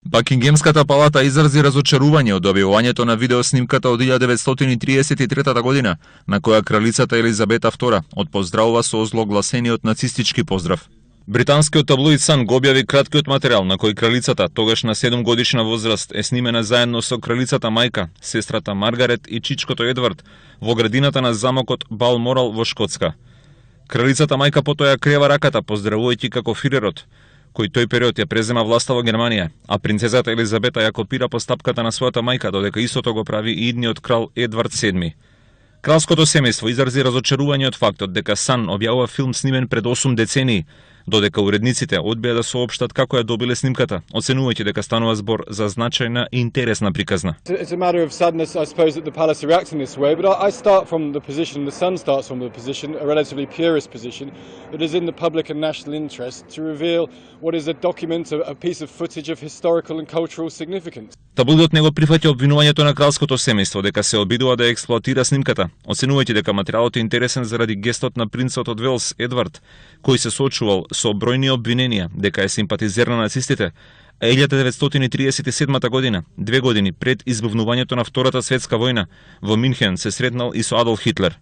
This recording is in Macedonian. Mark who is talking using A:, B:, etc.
A: Бакингемската палата изрази разочарување од објавувањето на видеоснимката од 1933 година, на која кралицата Елизабета II отпоздравува со озлогласениот нацистички поздрав. Британскиот таблоид Сан го објави краткиот материјал на кој кралицата, тогаш на 7 годишна возраст, е снимена заедно со кралицата мајка, сестрата Маргарет и чичкото Едвард во градината на замокот Балморал во Шкотска. Кралицата мајка потоа ја крева раката поздравувајќи како фирерот, кој тој период ја презема власта во Германија, а принцезата Елизабета ја копира постапката на својата мајка, додека истото го прави и идниот крал Едвард VII. Кралското семејство изрази разочарување од фактот дека Сан објавува филм снимен пред 8 децении, додека уредниците одбија да соопштат како ја добиле снимката, оценувајќи дека станува збор за значајна и интересна приказна.
B: It's a matter of sadness, I suppose, that the palace are reacting this way, but I start from the position, the Sun starts from the position, a relatively purist position, that is in the public and national interest to reveal what is a document, a piece of footage of historical and cultural significance.
A: Таблоидот не го прифаќа обвинувањето на кралското семејство дека се обидува да експлоатира снимката, оценувајќи дека материјалот е интересен заради гестот на принцот од Велс Едвард, кој се соочувал со бројни обвиненија дека е симпатизер на нацистите, а 1937 година, 2 години пред избавнувањето на Втората светска војна, во Минхен се сретнал и со Адолф Хитлер.